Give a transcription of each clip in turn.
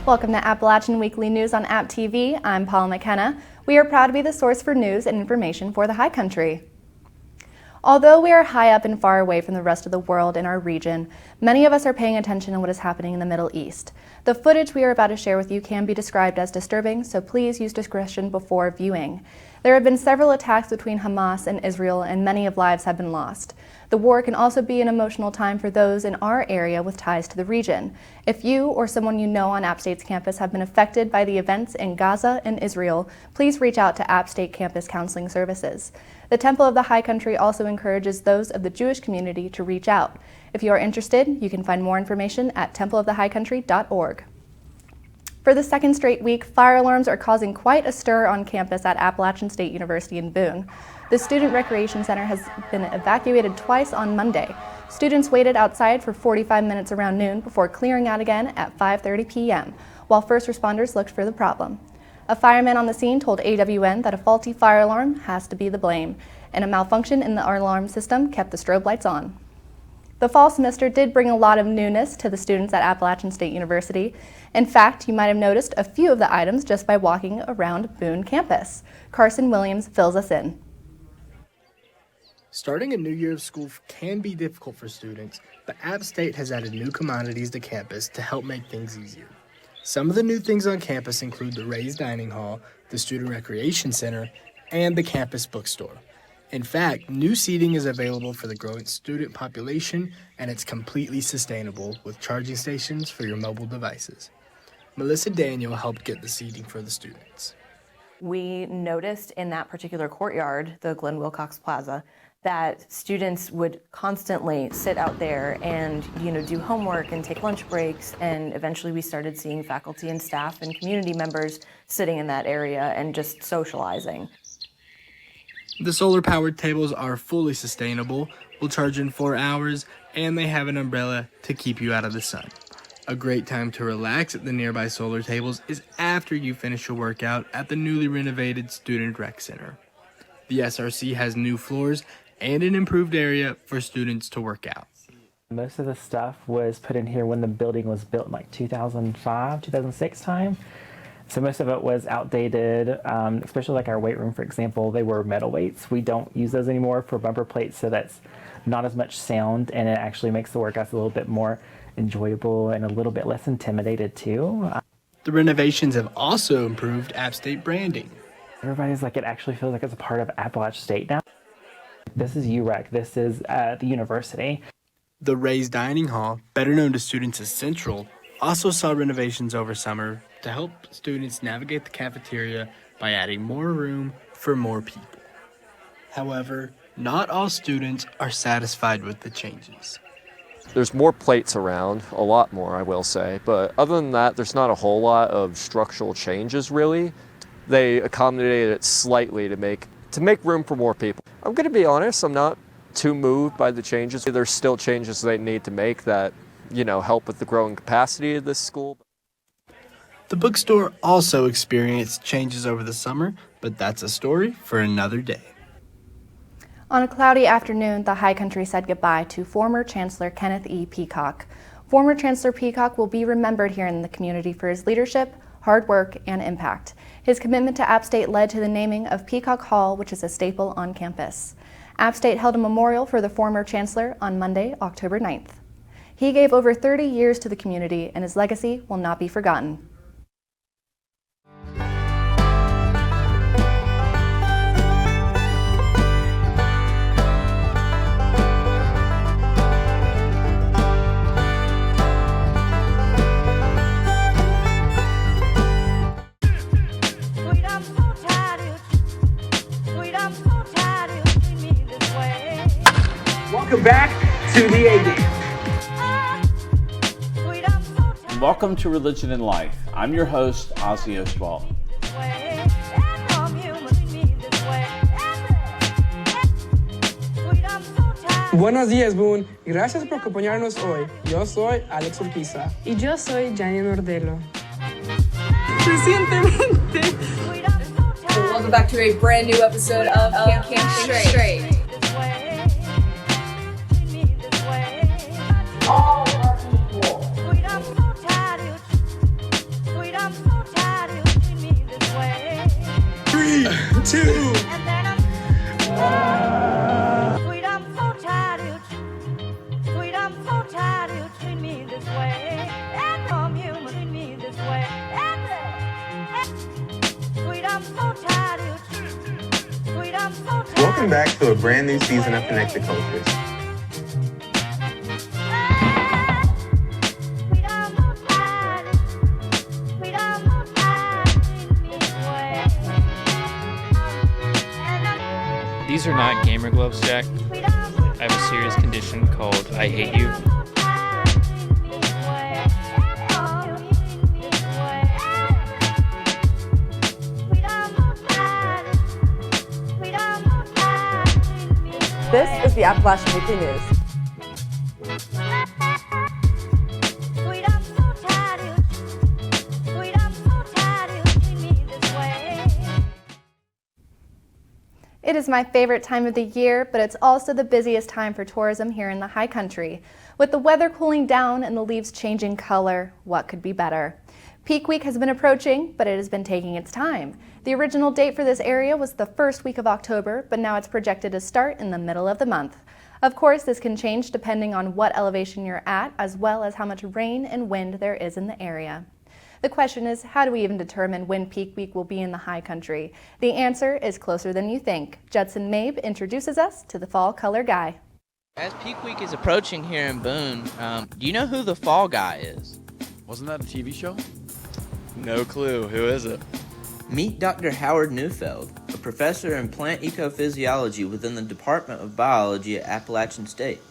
Welcome to Appalachian Weekly News on App TV. I'm Paula McKenna. We are proud to be the source for news and information for the High Country. Although we are high up and far away from the rest of the world in our region, many of us are paying attention to what is happening in the Middle East. The footage we are about to share with you can be described as disturbing, so please use discretion before viewing. There have been several attacks between Hamas and Israel, and many of lives have been lost. The war can also be an emotional time for those in our area with ties to the region. If you or someone you know on App State's campus have been affected by the events in Gaza and Israel, please reach out to App State Campus Counseling Services. The Temple of the High Country also encourages those of the Jewish community to reach out. If you are interested, you can find more information at templeofthehighcountry.org. For the second straight week, fire alarms are causing quite a stir on campus at Appalachian State University in Boone. The Student Recreation Center has been evacuated twice on Monday. Students waited outside for 45 minutes around noon before clearing out again at 5:30 p.m., while first responders looked for the problem. A fireman on the scene told AWN that a faulty fire alarm has to be the blame, and a malfunction in the alarm system kept the strobe lights on. The fall semester did bring a lot of newness to the students at Appalachian State University. In fact, you might have noticed a few of the items just by walking around Boone campus. Carson Williams fills us in. Starting a new year of school can be difficult for students, but App State has added new commodities to campus to help make things easier. Some of the new things on campus include the raised dining hall, the Student Recreation Center, and the campus bookstore. In fact, new seating is available for the growing student population, and it's completely sustainable with charging stations for your mobile devices. Melissa Daniel helped get the seating for the students. We noticed in that particular courtyard, the Glenn Wilcox Plaza, that students would constantly sit out there and, do homework and take lunch breaks, and eventually we started seeing faculty and staff and community members sitting in that area and just socializing. The solar-powered tables are fully sustainable, will charge in 4 hours, and they have an umbrella to keep you out of the sun. A great time to relax at the nearby solar tables is after you finish your workout at the newly renovated Student Rec Center. The SRC has new floors and an improved area for students to work out. Most of the stuff was put in here when the building was built in like 2005, 2006 time. So most of it was outdated, especially like our weight room, for example. They were metal weights. We don't use those anymore for bumper plates, so that's not as much sound, and it actually makes the workouts a little bit more enjoyable and a little bit less intimidated too. The renovations have also improved App State branding. Everybody's like, it actually feels like it's a part of Appalachian State now. This is UREC, this is the university. The raised dining hall, better known to students as Central, also saw renovations over summer to help students navigate the cafeteria by adding more room for more people. However, not all students are satisfied with the changes. There's more plates around, a lot more, I will say, but other than that, there's not a whole lot of structural changes, really. They accommodated it slightly to make room for more people. I'm going to be honest, I'm not too moved by the changes. There's still changes they need to make that, help with the growing capacity of this school. The bookstore also experienced changes over the summer, but that's a story for another day. On a cloudy afternoon, the High Country said goodbye to former Chancellor Kenneth E. Peacock. Former Chancellor Peacock will be remembered here in the community for his leadership, hard work, and impact. His commitment to App State led to the naming of Peacock Hall, which is a staple on campus. App State held a memorial for the former Chancellor on Monday, October 9th. He gave over 30 years to the community, and his legacy will not be forgotten. Welcome back to the A-Game. Welcome to Religion and Life. I'm your host, Ozzy Oswald. Buenos días, Boone. Gracias por acompañarnos hoy. Yo soy Alex Urquiza. Y yo soy Jania Nordelo. Recientemente. Welcome back to a brand new episode of Camp Straight. All are equal. two. Sweet, I'm so tired you. Sweet, I'm so tired you treat me this way. And from you treat me this way. Sweet, I'm so tired you. Sweet, I'm so tired. Welcome back to a brand new season of Connected Cultures. These are not gamer gloves, Jack. I have a serious condition called I hate you. This is the Appalachian Weekly News. It is my favorite time of the year, but it's also the busiest time for tourism here in the high country. With the weather cooling down and the leaves changing color, what could be better? Peak week has been approaching, but it has been taking its time. The original date for this area was the first week of October, but now it's projected to start in the middle of the month. Of course, this can change depending on what elevation you're at, as well as how much rain and wind there is in the area. The question is, how do we even determine when peak week will be in the high country? The answer is closer than you think. Judson Mabe introduces us to the fall color guy. As peak week is approaching here in Boone, do you know who the fall guy is? Wasn't that a TV show? No clue. Who is it? Meet Dr. Howard Neufeld, a professor in plant ecophysiology within the Department of Biology at Appalachian State.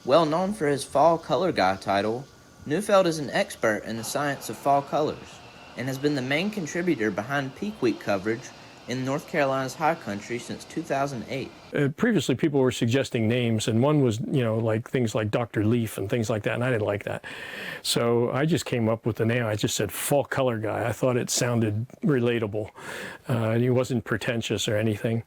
Well known for his fall color guy title, Neufeld is an expert in the science of fall colors and has been the main contributor behind peak week coverage in North Carolina's high country since 2008. Previously, people were suggesting names, and one was, like things like Dr. Leaf and things like that, and I didn't like that. So I just came up with the name. I just said fall color guy. I thought it sounded relatable. He wasn't pretentious or anything.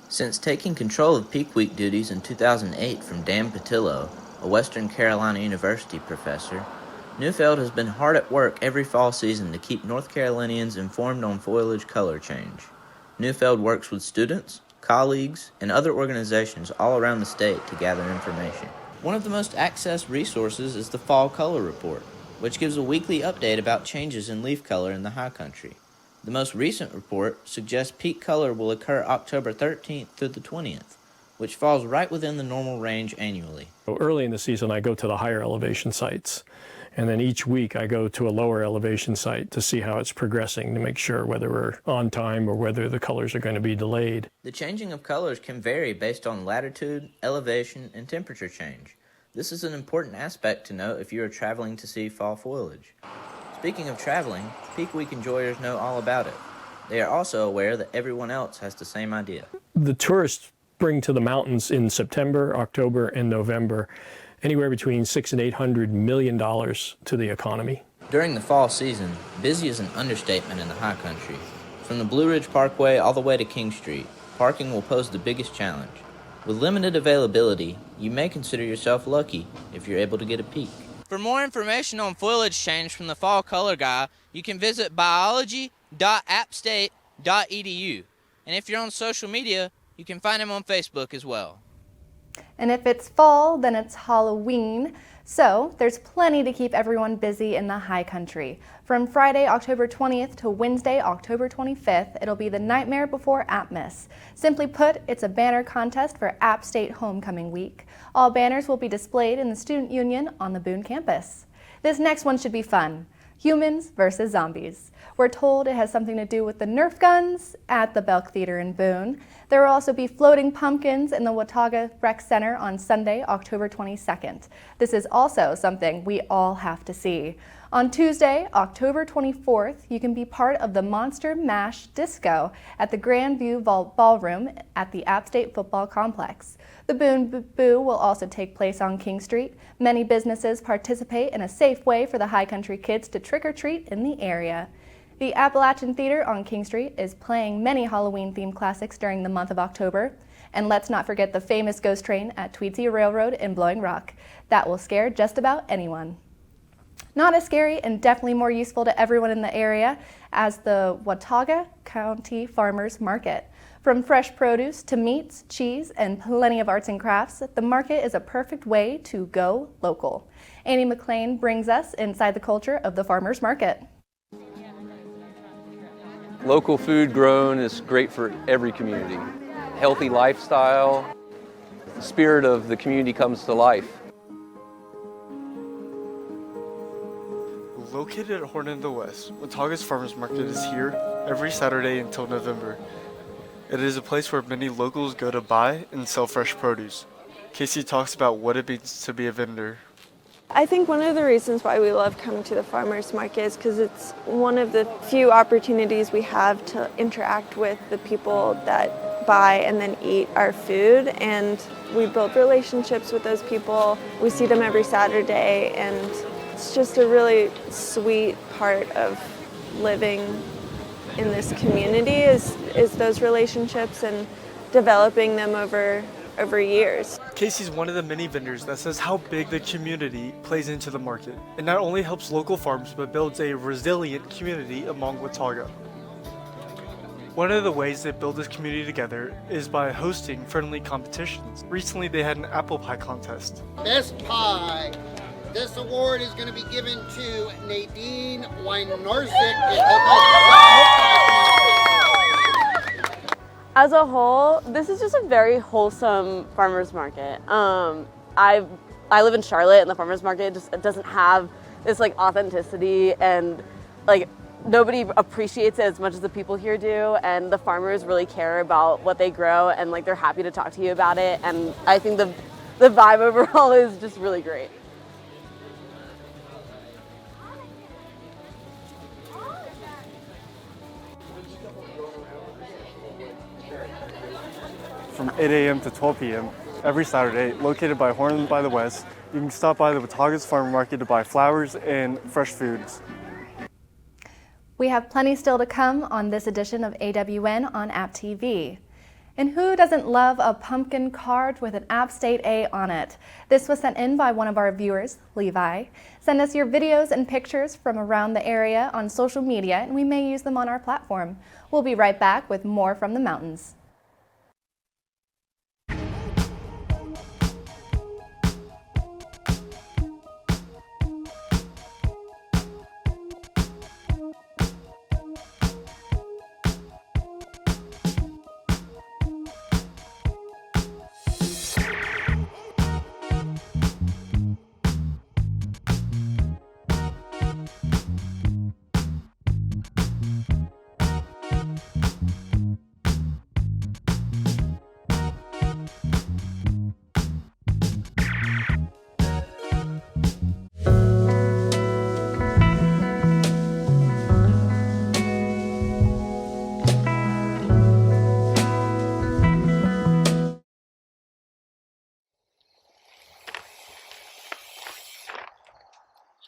Since taking control of peak week duties in 2008 from Dan Patillo, a Western Carolina University professor, Neufeld has been hard at work every fall season to keep North Carolinians informed on foliage color change. Neufeld works with students, colleagues, and other organizations all around the state to gather information. One of the most accessed resources is the Fall Color Report, which gives a weekly update about changes in leaf color in the high country. The most recent report suggests peak color will occur October 13th through the 20th, which falls right within the normal range annually. Early in the season, I go to the higher elevation sites. And then each week I go to a lower elevation site to see how it's progressing to make sure whether we're on time or whether the colors are going to be delayed. The changing of colors can vary based on latitude, elevation, and temperature change. This is an important aspect to note if you are traveling to see fall foliage. Speaking of traveling, peak week enjoyers know all about it. They are also aware that everyone else has the same idea. The tourists bring to the mountains in September, October, and November anywhere between $600 and $800 million to the economy. During the fall season, busy is an understatement in the high country. From the Blue Ridge Parkway all the way to King Street, parking will pose the biggest challenge. With limited availability, you may consider yourself lucky if you're able to get a peek. For more information on foliage change from the Fall Color Guy, you can visit biology.appstate.edu. And if you're on social media, you can find him on Facebook as well. And if it's fall, then it's Halloween. So there's plenty to keep everyone busy in the high country. From Friday, October 20th to Wednesday, October 25th, it'll be the Nightmare Before Appmas. Simply put, it's a banner contest for App State Homecoming Week. All banners will be displayed in the Student Union on the Boone campus. This next one should be fun. Humans versus zombies. We're told it has something to do with the Nerf guns at the Belk Theater in Boone. There will also be floating pumpkins in the Watauga Rec Center on Sunday, October 22nd. This is also something we all have to see. On Tuesday, October 24th, you can be part of the Monster Mash Disco at the Grand View Ballroom at the App State Football Complex. The Boone Boo will also take place on King Street. Many businesses participate in a safe way for the high country kids to trick-or-treat in the area. The Appalachian Theater on King Street is playing many Halloween-themed classics during the month of October. And let's not forget the famous ghost train at Tweedsy Railroad in Blowing Rock. That will scare just about anyone. Not as scary and definitely more useful to everyone in the area as the Watauga County Farmers Market. From fresh produce to meats, cheese, and plenty of arts and crafts, the market is a perfect way to go local. Annie McLean brings us inside the culture of the farmers market. Local food grown is great for every community. Healthy lifestyle, the spirit of the community comes to life. Located at Horn in the West, Watauga's Farmers Market is here every Saturday until November. It is a place where many locals go to buy and sell fresh produce. Casey talks about what it means to be a vendor. I think one of the reasons why we love coming to the farmers market is because it's one of the few opportunities we have to interact with the people that buy and then eat our food, and we build relationships with those people. We see them every Saturday, and it's just a really sweet part of living in this community is those relationships and developing them over years. Casey's one of the many vendors that says how big the community plays into the market. It not only helps local farms, but builds a resilient community among Watauga. One of the ways they build this community together is by hosting friendly competitions. Recently they had an apple pie contest. Best pie. This award is going to be given to Nadine Wynarczyk. As a whole, this is just a very wholesome farmers market. I live in Charlotte, and the farmers market just doesn't have this like authenticity, and like nobody appreciates it as much as the people here do. And the farmers really care about what they grow, and like they're happy to talk to you about it. And I think the vibe overall is just really great. From 8 a.m. to 12 p.m. every Saturday, located by Horn by the West. You can stop by the Watauga's Farmer Market to buy flowers and fresh foods. We have plenty still to come on this edition of AWN on App TV. And who doesn't love a pumpkin card with an App State A on it? This was sent in by one of our viewers, Levi. Send us your videos and pictures from around the area on social media, and we may use them on our platform. We'll be right back with more from the mountains.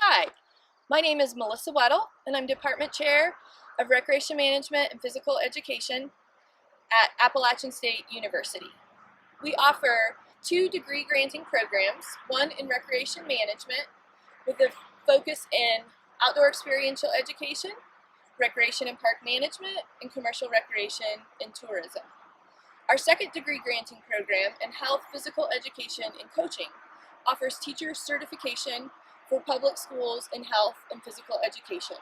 Hi, my name is Melissa Weddle, and I'm Department Chair of Recreation Management and Physical Education at Appalachian State University. We offer 2 degree-granting programs, one in Recreation Management with a focus in Outdoor Experiential Education, Recreation and Park Management, and Commercial Recreation and Tourism. Our second degree-granting program in Health, Physical Education, and Coaching offers teacher certification for public schools in health and physical education.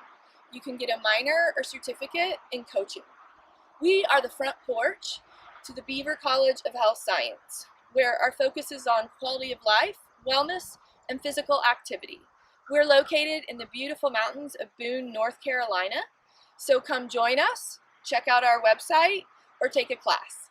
You can get a minor or certificate in coaching. We are the front porch to the Beaver College of Health Science, where our focus is on quality of life, wellness, and physical activity. We're located in the beautiful mountains of Boone, North Carolina, so come join us, check out our website, or take a class.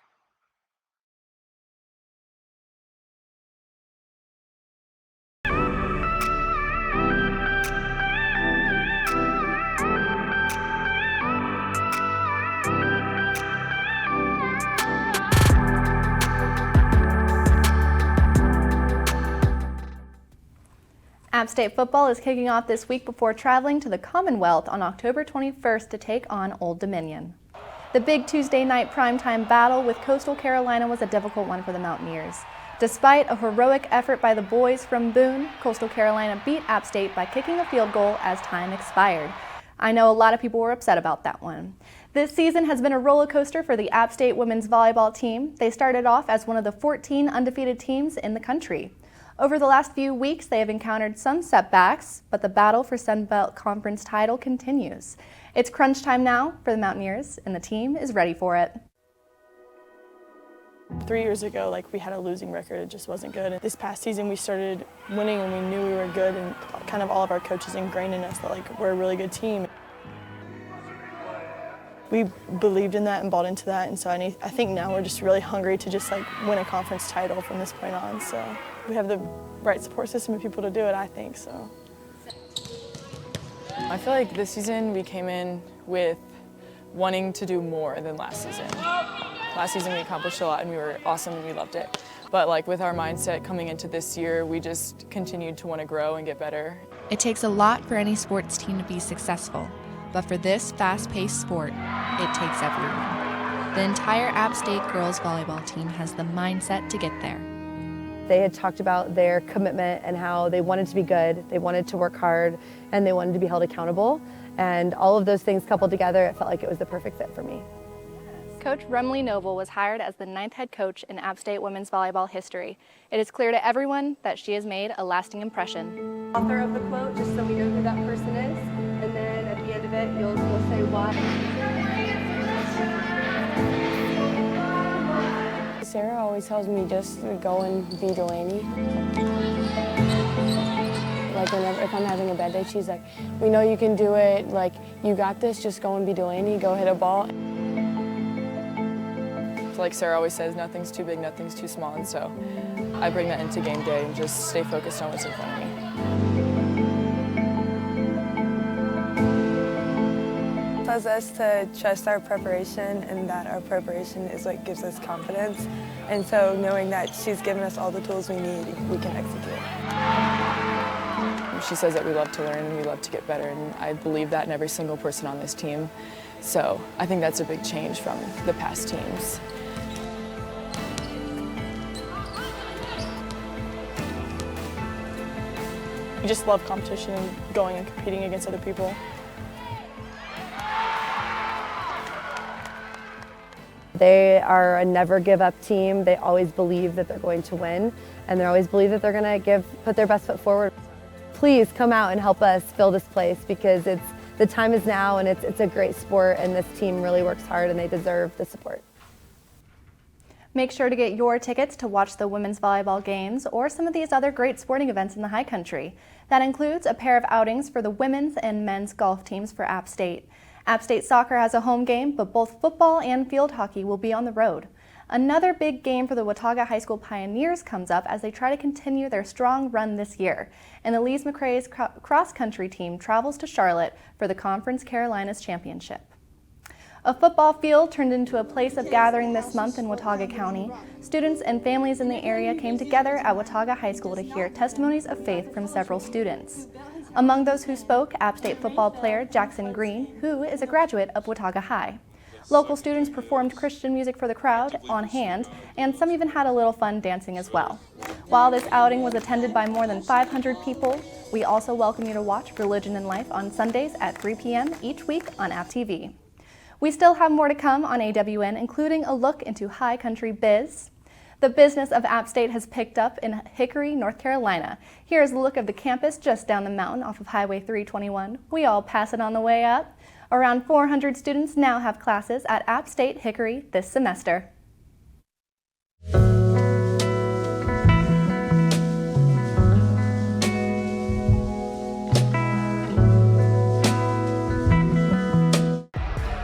App State football is kicking off this week before traveling to the Commonwealth on October 21st to take on Old Dominion. The big Tuesday night primetime battle with Coastal Carolina was a difficult one for the Mountaineers. Despite a heroic effort by the boys from Boone, Coastal Carolina beat App State by kicking a field goal as time expired. I know a lot of people were upset about that one. This season has been a roller coaster for the App State women's volleyball team. They started off as one of the 14 undefeated teams in the country. Over the last few weeks, they have encountered some setbacks, but the battle for Sun Belt Conference title continues. It's crunch time now for the Mountaineers, and the team is ready for it. 3 years ago, we had a losing record. It just wasn't good. This past season, we started winning and we knew we were good, and kind of all of our coaches ingrained in us that we're a really good team. We believed in that and bought into that, and so I think now we're just really hungry to just win a conference title from this point on. So we have the right support system and people to do it, I think. So I feel like this season we came in with wanting to do more than last season. Last season we accomplished a lot and we were awesome and we loved it. But with our mindset coming into this year, we just continued to want to grow and get better. It takes a lot for any sports team to be successful, but for this fast-paced sport, it takes everyone. The entire App State girls volleyball team has the mindset to get there. They had talked about their commitment and how they wanted to be good, they wanted to work hard, and they wanted to be held accountable. And all of those things coupled together, it felt like it was the perfect fit for me. Coach Remley Noble was hired as the 9th head coach in App State women's volleyball history. It is clear to everyone that she has made a lasting impression. Author of the quote, just so we know who that person is, and then at the end of it, you'll say why. Sarah always tells me just go and be Delaney. If I'm having a bad day, she's like, we know you can do it, you got this, just go and be Delaney, go hit a ball. Like Sarah always says, nothing's too big, nothing's too small, and so I bring that into game day and just stay focused on what's in front of me. It allows us to trust our preparation and that our preparation is what gives us confidence. And so knowing that she's given us all the tools we need, we can execute. She says that we love to learn and we love to get better, and I believe that in every single person on this team. So I think that's a big change from the past teams. We just love competition and going and competing against other people. They are a never give up team. They always believe that they're going to win, and they always believe that they're going to put their best foot forward. Please come out and help us fill this place, because the time is now, and it's a great sport, and this team really works hard and they deserve the support. Make sure to get your tickets to watch the women's volleyball games or some of these other great sporting events in the High Country. That includes a pair of outings for the women's and men's golf teams for App State. App State soccer has a home game, but both football and field hockey will be on the road. Another big game for the Watauga High School Pioneers comes up as they try to continue their strong run this year. And the Lees McRae's cross-country team travels to Charlotte for the Conference Carolinas Championship. A football field turned into a place of gathering this month in Watauga County. Students and families in the area came together at Watauga High School to hear testimonies of faith from several students. Among those who spoke, App State football player Jackson Green, who is a graduate of Watauga High. Local students performed Christian music for the crowd on hand, and some even had a little fun dancing as well. While this outing was attended by more than 500 people, we also welcome you to watch Religion and Life on Sundays at 3 p.m. each week on App TV. We still have more to come on AWN, including a look into high country biz. The business of App State has picked up in Hickory, North Carolina. Here's a look of the campus just down the mountain off of Highway 321. We all pass it on the way up. Around 400 students now have classes at App State Hickory this semester.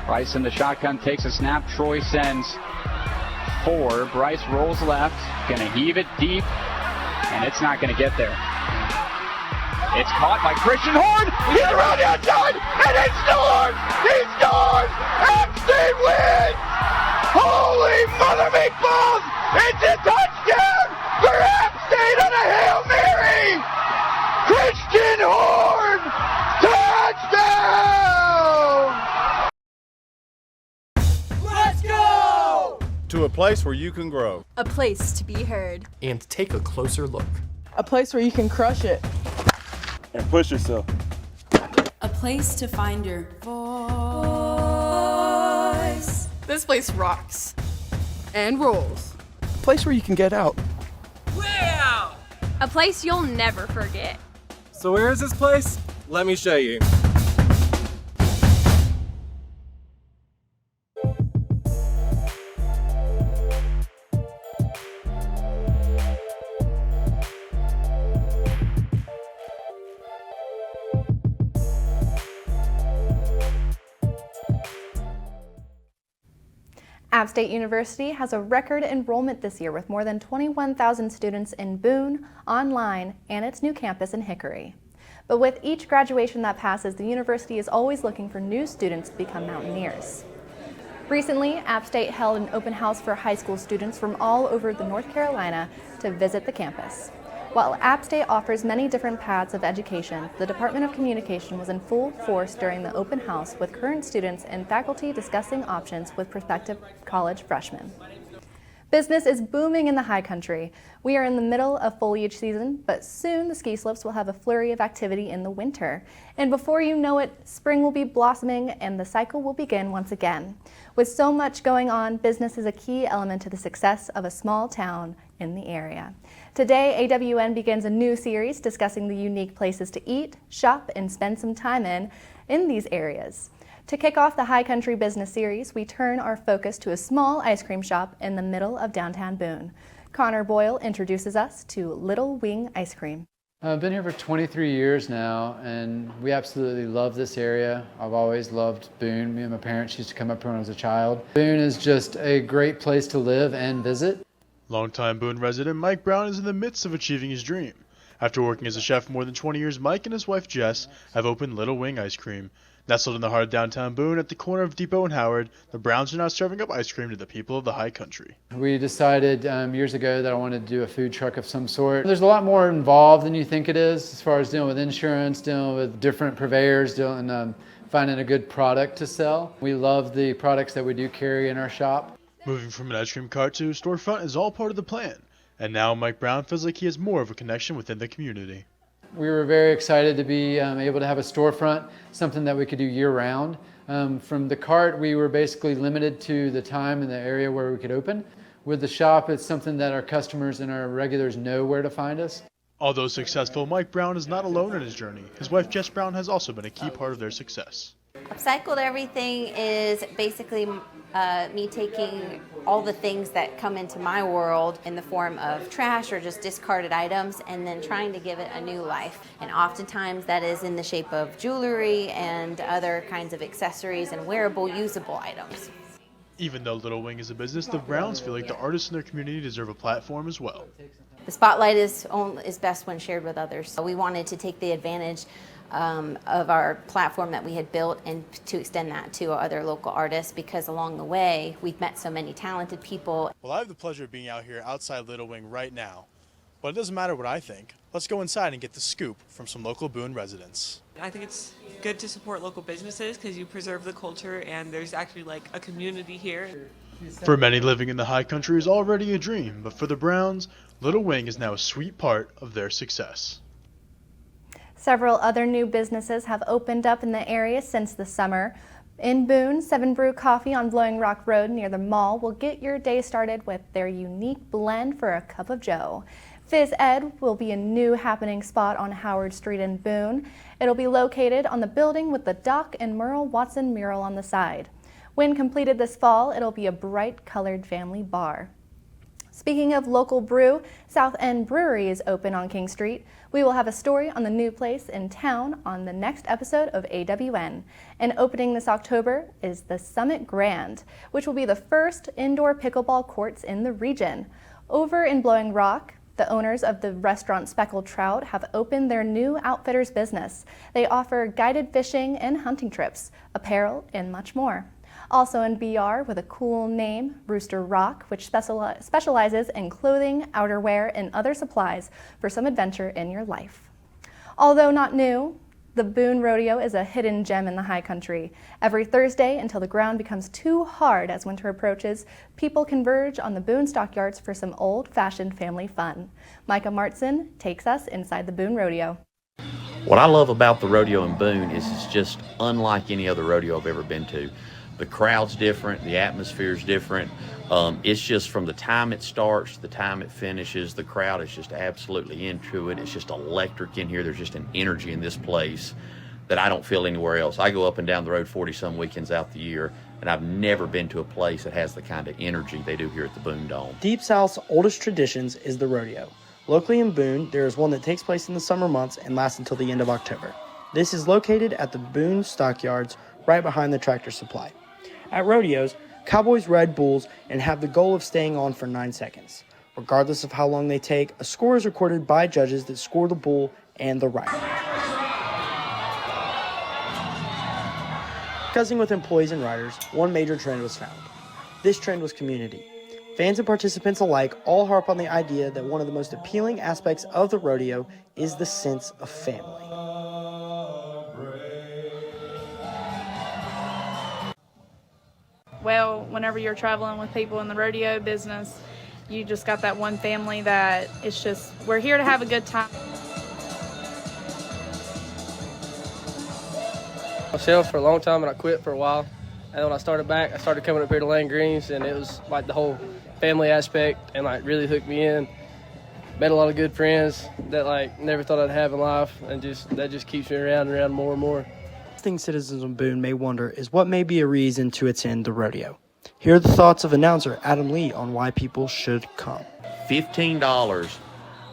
Bryce in the shotgun takes a snap. Troy sends 4. Bryce rolls left, gonna heave it deep, and it's not gonna get there. It's caught by Christian Horn. He's around the outside, and he scores! He scores! App State wins! Holy mother meatballs! It's a touchdown for App State on a Hail Mary! Christian Horn! Touchdown! Let's go! to a place where you can grow. A place to be heard. And take a closer look. A place where you can crush it. And push yourself. A place to find your voice. This place rocks. And rolls. A place where you can get out. Wow! A place you'll never forget. So where is this place? Let me show you. App State University has a record enrollment this year with more than 21,000 students in Boone, online, and its new campus in Hickory. But with each graduation that passes, the university is always looking for new students to become mountaineers. Recently, App State held an open house for high school students from all over North Carolina to visit the campus. While App State offers many different paths of education, the Department of Communication was in full force during the open house with current students and faculty discussing options with prospective college freshmen. Business is booming in the high country. We are in the middle of foliage season, but soon the ski slopes will have a flurry of activity in the winter. And before you know it, spring will be blossoming and the cycle will begin once again. With so much going on, business is a key element to the success of a small town in the area. Today, AWN begins a new series discussing the unique places to eat, shop, and spend some time in these areas. To kick off the High Country Business Series, we turn our focus to a small ice cream shop in the middle of downtown Boone. Connor Boyle introduces us to Little Wing Ice Cream. I've been here for 23 years now, and we absolutely love this area. I've always loved Boone. Me and my parents used to come up here when I was a child. Boone is just a great place to live and visit. Longtime Boone resident Mike Brown is in the midst of achieving his dream. After working as a chef for more than 20 years, Mike and his wife Jess have opened Little Wing Ice Cream. Nestled in the heart of downtown Boone at the corner of Depot and Howard, the Browns are now serving up ice cream to the people of the high country. We decided years ago that I wanted to do a food truck of some sort. There's a lot more involved than you think it is as far as dealing with insurance, dealing with different purveyors, finding a good product to sell. We love the products that we do carry in our shop. Moving from an ice cream cart to a storefront is all part of the plan. And now Mike Brown feels like he has more of a connection within the community. We were very excited to be able to have a storefront, something that we could do year-round. From the cart, we were basically limited to the time and the area where we could open. With the shop, it's something that our customers and our regulars know where to find us. Although successful, Mike Brown is not alone in his journey. His wife Jess Brown has also been a key part of their success. Upcycled everything is basically me taking all the things that come into my world in the form of trash or just discarded items and then trying to give it a new life. And oftentimes that is in the shape of jewelry and other kinds of accessories and wearable, usable items. Even though Little Wing is a business, the Browns feel like the artists in their community deserve a platform as well. The spotlight is best when shared with others. So we wanted to take the advantage of our platform that we had built and to extend that to other local artists, because along the way we've met so many talented people. Well, I have the pleasure of being out here outside Little Wing right now, but it doesn't matter what I think. Let's go inside and get the scoop from some local Boone residents. I think it's good to support local businesses because you preserve the culture and there's actually like a community here. For many, living in the high country is already a dream, but for the Browns, Little Wing is now a sweet part of their success. Several other new businesses have opened up in the area since the summer. In Boone, 7 Brew Coffee on Blowing Rock Road near the mall will get your day started with their unique blend for a cup of joe. Fizz Ed will be a new happening spot on Howard Street in Boone. It'll be located on the building with the Doc and Merle Watson mural on the side. When completed this fall, it'll be a bright colored family bar. Speaking of local brew, South End Brewery is open on King Street. We will have a story on the new place in town on the next episode of AWN. And opening this October is the Summit Grand, which will be the first indoor pickleball courts in the region. Over in Blowing Rock, the owners of the restaurant Speckled Trout have opened their new outfitters business. They offer guided fishing and hunting trips, apparel, and much more. Also in BR with a cool name, Rooster Rock, which specializes in clothing, outerwear, and other supplies for some adventure in your life. Although not new, The Boone Rodeo is a hidden gem in the high country. Every Thursday, until the ground becomes too hard as winter approaches, people converge on the Boone stockyards for some old-fashioned family fun. Micah Martson takes us inside the Boone Rodeo. What I love about the rodeo in Boone is it's just unlike any other rodeo I've ever been to. The crowd's different, the atmosphere's different. It's just from the time it starts to the time it finishes, the crowd is just absolutely into it. It's just electric in here. There's just an energy in this place that I don't feel anywhere else. I go up and down the road 40-some weekends out the year, and I've never been to a place that has the kind of energy they do here at the Boone Dome. Deep South's oldest traditions is the rodeo. Locally in Boone, there is one that takes place in the summer months and lasts until the end of October. This is located at the Boone Stockyards, right behind the Tractor Supply. At rodeos, cowboys ride bulls and have the goal of staying on for 9 seconds. Regardless of how long they take, a score is recorded by judges that score the bull and the rider. Discussing with employees and riders, one major trend was found. This trend was community. Fans and participants alike all harp on the idea that one of the most appealing aspects of the rodeo is the sense of family. Well, whenever you're traveling with people in the rodeo business, you just got that one family that it's just, we're here to have a good time. I was sales for a long time and I quit for a while. And then when I started back, I started coming up here to Land Greens, and it was like the whole family aspect and like really hooked me in. Met a lot of good friends that like never thought I'd have in life, and that just keeps me around and around more and more. One thing citizens of Boone may wonder is what may be a reason to attend the rodeo. Here are the thoughts of announcer Adam Lee on why people should come. $15.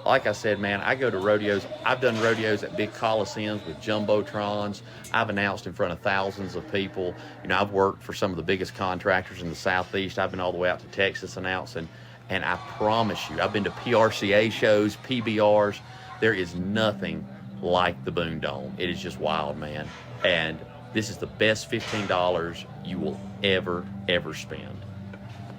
Like I said, man, I go to rodeos. I've done rodeos at big coliseums with jumbotrons. I've announced in front of thousands of people. You know, I've worked for some of the biggest contractors in the Southeast. I've been all the way out to Texas announcing. And I promise you, I've been to PRCA shows, PBRs. There is nothing like the Boone Dome. It is just wild, man. And this is the best $15 you will ever spend.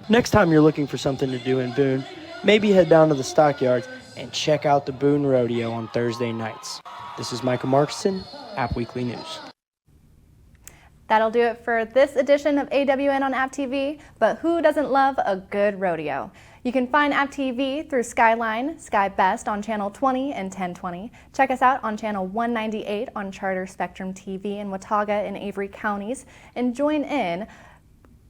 Next time you're looking for something to do in Boone, maybe head down to the stockyards and check out the Boone Rodeo on Thursday nights. This is Micah Markson, App Weekly News. That'll do it for this edition of AWN on App TV, but who doesn't love a good rodeo? You can find App TV through Skyline, Sky Best on Channel 20 and 1020. Check us out on Channel 198 on Charter Spectrum TV in Watauga and Avery counties, and join in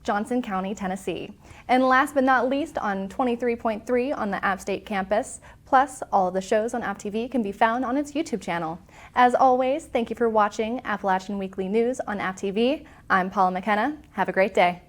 Johnson County, Tennessee. And last but not least, on 23.3 on the App State campus. Plus, all of the shows on App TV can be found on its YouTube channel. As always, thank you for watching Appalachian Weekly News on App TV. I'm Paula McKenna. Have a great day.